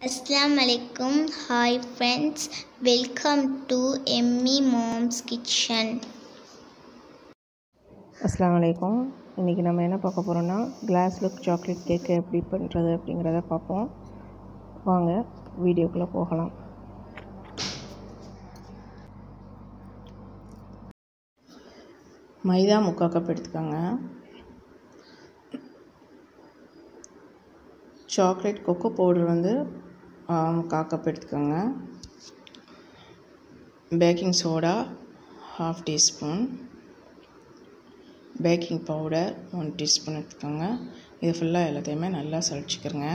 Assalamu alaikum. Hi friends, welcome to Emmy Mom's Kitchen. அஸ்ஸலாமு அலைக்கும். இன்றைக்கி நம்ம என்ன பார்க்க போகிறோன்னா கிளாஸ் லுக் சாக்லேட் கேக்கு எப்படி பண்ணுறது அப்படிங்கிறத பார்ப்போம். வாங்க வீடியோக்குள்ளே போகலாம். மைதா 3/4 கப் எடுத்துக்கோங்க. சாக்லேட் கொக்கோ பவுடர் 3/4 கப் எடுத்துக்கோங்க. Baking soda 1/2 teaspoon, baking powder 1 teaspoon எடுத்துக்கோங்க. இது ஃபுல்லாக எல்லாத்தையுமே நல்லா சளிச்சிக்கிறங்க.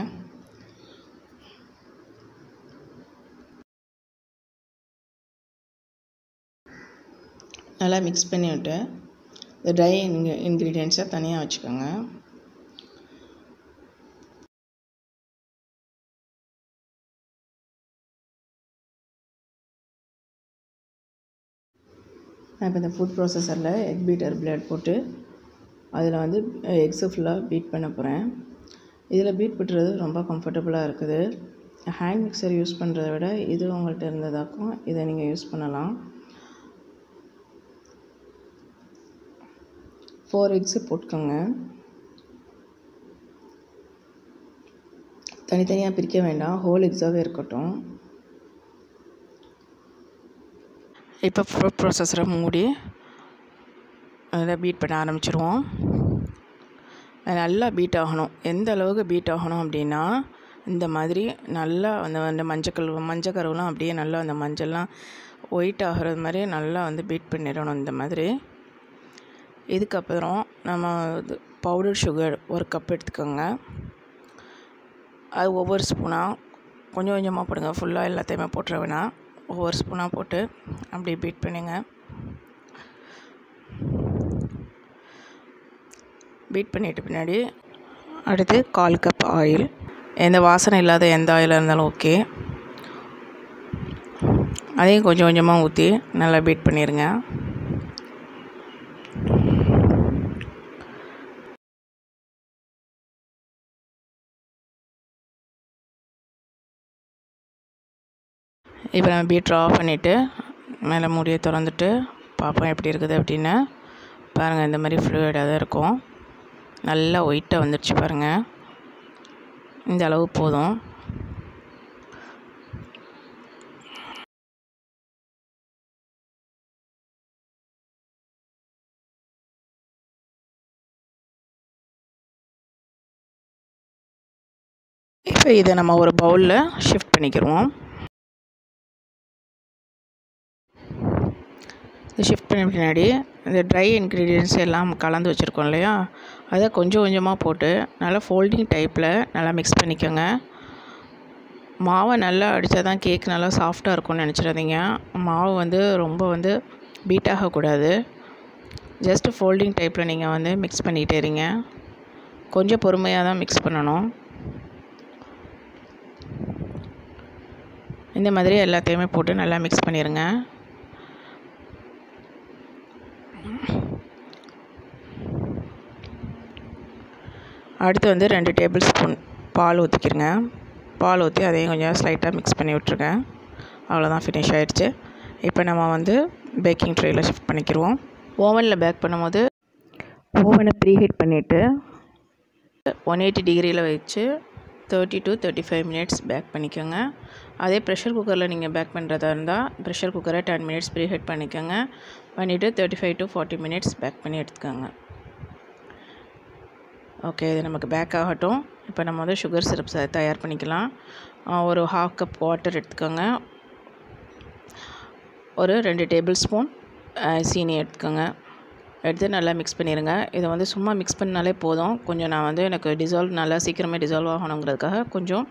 நல்லா மிக்ஸ் பண்ணி விட்டு இந்த ட்ரை இன்க்ரீடியன்ட்ஸை தனியாக வச்சுக்கோங்க. நான் இப்போ இந்த ஃபுட் ப்ராசஸரில் எக் பீட்டர் பிளேட் போட்டு அதில் எக்ஸு ஃபுல்லாக பீட் பண்ண போகிறேன். இதில் பீட் பண்ணுறது ரொம்ப கம்ஃபர்டபுளாக இருக்குது. ஹேண்ட் மிக்சர் யூஸ் பண்ணுறத விட இது உங்கள்கிட்ட இருந்ததாக்கும் இதை நீங்கள் யூஸ் பண்ணலாம். 4 எக்ஸு போட்டுக்கோங்க. தனித்தனியாக பிரிக்க வேண்டாம், ஹோல் எக்ஸாகவே இருக்கட்டும். இப்போ ஃபுட் ப்ராசஸரை மூடி அதில் பீட் பண்ண ஆரம்பிச்சிருவோம். நல்லா பீட் ஆகணும். எந்த அளவுக்கு பீட் ஆகணும் அப்படின்னா, இந்த மாதிரி நல்லா அந்த மஞ்சக்கருவெலாம் அப்படியே நல்லா அந்த மஞ்சள்லாம் ஒயிட் ஆகிறது மாதிரி நல்லா பீட் பண்ணிடணும். இந்த மாதிரி இதுக்கப்புறம் நம்ம பவுடர் சுகர் 1 கப் எடுத்துக்கோங்க. அது ஒவ்வொரு ஸ்பூனாக கொஞ்சம் கொஞ்சமாக போடுங்க. ஃபுல்லாக எல்லாத்தையுமே போட்டுற வேணாம், ஒவ்வொரு ஸ்பூனாக போட்டு அப்படியே பீட் பண்ணுங்க. பீட் பண்ணிட்டு பின்னாடி அடுத்து 1/4 கப் ஆயில், எந்த வாசனை இல்லாத எந்த ஆயிலாக இருந்தாலும் ஓகே. அதையும் கொஞ்சம் கொஞ்சமாக ஊற்றி நல்லா பீட் பண்ணிடுங்க. இப்போ நம்ம பீட்டர் ஆஃப் பண்ணிவிட்டு மேலே மூடியை திறந்துட்டு பார்ப்போம் எப்படி இருக்குது அப்படின்னு. பாருங்கள், இந்த மாதிரி ஃப்ளூயிடாக தான் இருக்கும். நல்லா ஒயிட்டாக வந்துடுச்சு பாருங்கள். இந்த அளவு போதும். இப்போ இதை நம்ம ஒரு பவுலில் ஷிஃப்ட் பண்ணிக்கிடுவோம். ஷிஃப்ட் பண்ண பின்னாடி இந்த ட்ரை இன்க்ரீடியன்ட்ஸ் எல்லாம் கலந்து வச்சுருக்கோம் இல்லையா, அதை கொஞ்சம் கொஞ்சமாக போட்டு நல்லா ஃபோல்டிங் டைப்பில் நல்லா மிக்ஸ் பண்ணிக்கோங்க. மாவை நல்லா அடித்தா தான் கேக் நல்லா சாஃப்டாக இருக்கும்னு நினச்சிடாதீங்க. மாவு ரொம்ப பீட் ஆகக்கூடாது. ஜஸ்ட்டு ஃபோல்டிங் டைப்பில் நீங்கள் மிக்ஸ் பண்ணிக்கிட்டே இருங்க. கொஞ்சம் பொறுமையாக தான் மிக்ஸ் பண்ணணும். இந்த மாதிரி எல்லாத்தையுமே போட்டு நல்லா மிக்ஸ் பண்ணிடுங்க. அடுத்து 2 டேபிள் ஸ்பூன் பால் ஊற்றிக்கிறங்க. பால் ஊற்றி அதையும் கொஞ்சம் ஸ்லைட்டாக மிக்ஸ் பண்ணி விட்ருங்க. அவ்வளோதான், ஃபினிஷ் ஆகிடுச்சு. இப்போ நம்ம பேக்கிங் ட்ரேயில் ஷிஃப்ட் பண்ணிக்கிடுவோம். ஓவனில் பேக் பண்ணும்போது ஓவனை ப்ரீஹீட் பண்ணிவிட்டு 180 டிகிரியில் வச்சு 30 to 35 மினிட்ஸ் பேக் பண்ணிக்கோங்க. அதே ப்ரெஷர் குக்கரில் நீங்கள் பேக் பண்ணுறதா இருந்தால் ப்ரெஷர் குக்கரை 10 மினிட்ஸ் ப்ரீஹீட் பண்ணிக்கோங்க. பண்ணிவிட்டு 35 to 40 மினிட்ஸ் பேக் பண்ணி எடுத்துக்கோங்க. ஓகே, இது நமக்கு பேக் ஆகட்டும். இப்போ நம்ம சுகர் சிரப் தயார் பண்ணிக்கலாம். ஒரு 1/2 கப் வாட்டர் எடுத்துக்கோங்க. ஒரு 2 டேபிள் ஸ்பூன் சீனி எடுத்துக்கோங்க. எடுத்து நல்லா மிக்ஸ் பண்ணிடுங்க. இதை சும்மா மிக்ஸ் பண்ணாலே போதும். கொஞ்சம் நான் எனக்கு நல்லா சீக்கிரமே டிசால்வ் ஆகணுங்கிறதுக்காக கொஞ்சம்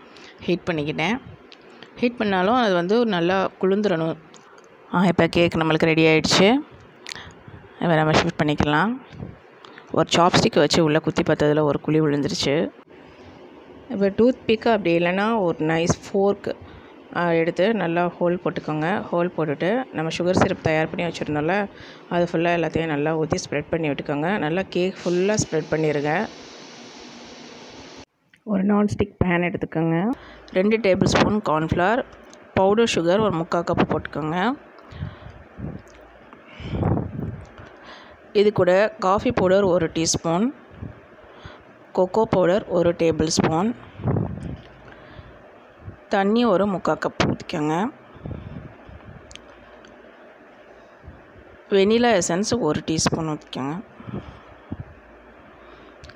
ஹீட் பண்ணிக்கிட்டேன். ஹீட் பண்ணாலும் அது நல்லா குளிர்ந்துடணும். இப்போ கேக் நம்மளுக்கு ரெடி ஆகிடுச்சு. இப்போ நம்ம ஷிஃப்ட் பண்ணிக்கலாம். ஒரு சாப்ஸ்டிக்கை வச்சு உள்ளே குத்தி பார்த்ததில் ஒரு குழி விழுந்துருச்சு. இப்போ டூத் பிக்கு அப்படி இல்லைன்னா ஒரு நைஸ் ஃபோர்க்கு எடுத்து நல்லா ஹோல் போட்டுக்கோங்க. ஹோல் போட்டுட்டு நம்ம சுகர் சிரப் தயார் பண்ணி வச்சுருந்தோம்ல, அது ஃபுல்லாக எல்லாத்தையும் நல்லா ஊற்றி ஸ்ப்ரெட் பண்ணி விட்டுக்கோங்க. நல்லா கேக் ஃபுல்லாக ஸ்ப்ரெட் பண்ணிடுங்க. ஒரு நான்ஸ்டிக் பேன் எடுத்துக்கோங்க. 2 table spoon cornflour, powder sugar ஒரு 3/4 கப்பு போட்டுக்கோங்க. இது கூட coffee powder 1 teaspoon, cocoa powder 1 table spoon, தண்ணி ஒரு 3/4 கப் ஊற்றிக்கோங்க. வெனிலா எசன்ஸ் 1 டீஸ்பூன் ஊற்றிக்கோங்க.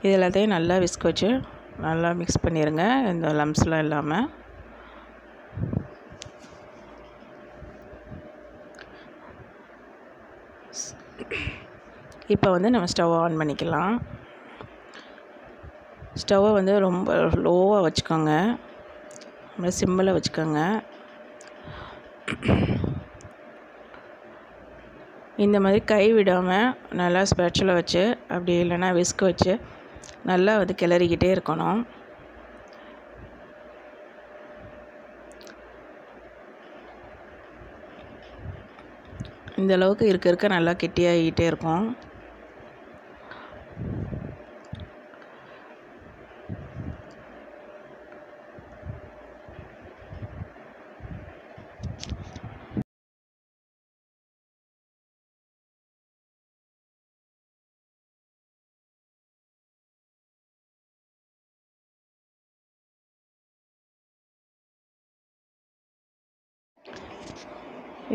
இது எல்லாத்தையும் நல்லா விஸ்க் வச்சு நல்லா மிக்ஸ் பண்ணிடுங்க, இந்த லம்ஸ்லாம் இல்லாமல். இப்போ வந்து நம்ம ஸ்டவ் ஆன் பண்ணிக்கலாம். ஸ்டவ்வை வந்து ரொம்ப லோவாக வச்சுக்கோங்க, ரொம்ப சிம்மில் வச்சுக்கோங்க. இந்த மாதிரி கை விடாமல் நல்லா ஸ்பேட்சுலா வச்சு, அப்படி இல்லைன்னா விஸ்க் வச்சு நல்லா வந்து கிளறிக்கிட்டே இருக்கணும். இந்த அளவுக்கு இருக்க நல்லா கெட்டியாகிக்கிட்டே இருக்கும்.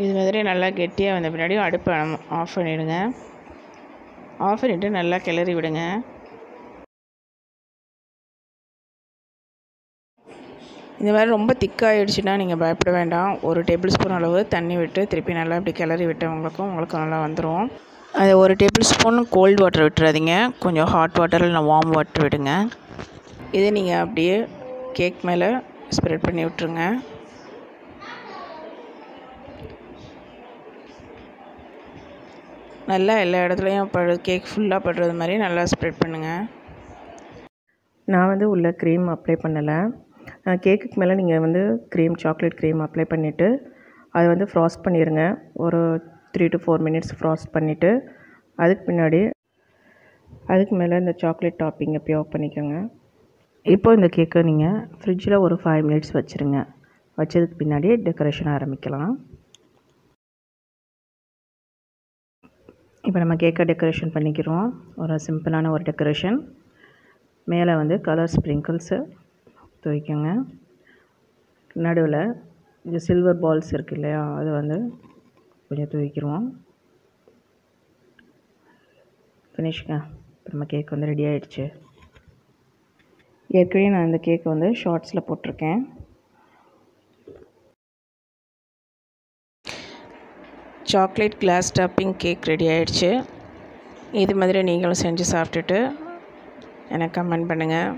இது மாதிரி நல்லா கெட்டியாக வந்த பின்னாடி அடுப்பை ஆஃப் பண்ணிவிடுங்க. ஆஃப் பண்ணிவிட்டு நல்லா கிளறி விடுங்க. இந்த மாதிரி ரொம்ப திக்காகிடுச்சுன்னா நீங்கள் பயப்பட வேண்டாம். 1 டேபிள் ஸ்பூன் அளவு தண்ணி விட்டு திருப்பி நல்லா இப்படி கிளறி விட்டு உங்களுக்கு நல்லா வந்துடும். அது 1 டேபிள் ஸ்பூன் கோல்டு வாட்டர் விட்டுறாதீங்க, கொஞ்சம் ஹாட் வாட்டர் இல்லை வார்ம் வாட்டர் விடுங்க. இதை நீங்கள் அப்படியே கேக் மேலே ஸ்ப்ரெட் பண்ணி விட்டுருங்க. நல்லா எல்லா இடத்துலையும் கேக் ஃபுல்லாக படுறது மாதிரி நல்லா ஸ்ப்ரெட் பண்ணுங்கள். நான் வந்து உள்ள க்ரீம் அப்ளை பண்ணலை. கேக்குக்கு மேலே நீங்கள் வந்து சாக்லேட் க்ரீம் அப்ளை பண்ணிவிட்டு அதை வந்து ஃப்ராஸ்ட் பண்ணிடுங்க. ஒரு 3 to 4 minutes ஃப்ராஸ்ட் பண்ணிவிட்டு அதுக்கு மேலே இந்த சாக்லேட் டாப்பிங்கை பியோர் பண்ணிக்கோங்க. இப்போ இந்த கேக்கை நீங்கள் ஃப்ரிட்ஜில் ஒரு 5 minutes வச்சுருங்க. வச்சதுக்கு பின்னாடி டெக்கரேஷன் ஆரம்பிக்கலாம். இப்போ நம்ம கேக்கை டெக்கரேஷன் பண்ணிக்கிறோம். ஒரு சிம்பிளான ஒரு டெக்கரேஷன். மேலே வந்து கலர் ஸ்ப்ரிங்கிள்ஸு தூக்கிக்கோங்க. நடுவில் இந்த சில்வர் பால்ஸ் இருக்குது இல்லையா, அது வந்து கொஞ்சம் தூக்கிடுவோம். ஃபினிஷ்ங்க. இப்போ நம்ம கேக் வந்து ரெடி ஆகிடுச்சு. ஏற்கனவே நான் இந்த கேக்கை வந்து ஷார்ட்ஸில் போட்டிருக்கேன். Chocolate glaze topping cake ready ஆகிடுச்சு. இது மாதிரி நீங்களும் செஞ்சு சாப்பிட்டுட்டு எனக்கு கமெண்ட் பண்ணுங்கள்.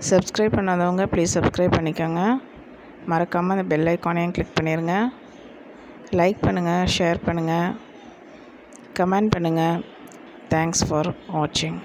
சப்ஸ்கிரைப் பண்ணாதவங்க ப்ளீஸ் சப்ஸ்கிரைப் பண்ணிக்கோங்க. மறக்காமல் அந்த பெல் ஐக்கானையும் கிளிக் பண்ணிடுங்க. லைக் பண்ணுங்கள், ஷேர் பண்ணுங்கள், கமெண்ட் பண்ணுங்கள். தேங்க்ஸ் ஃபார் வாட்சிங்.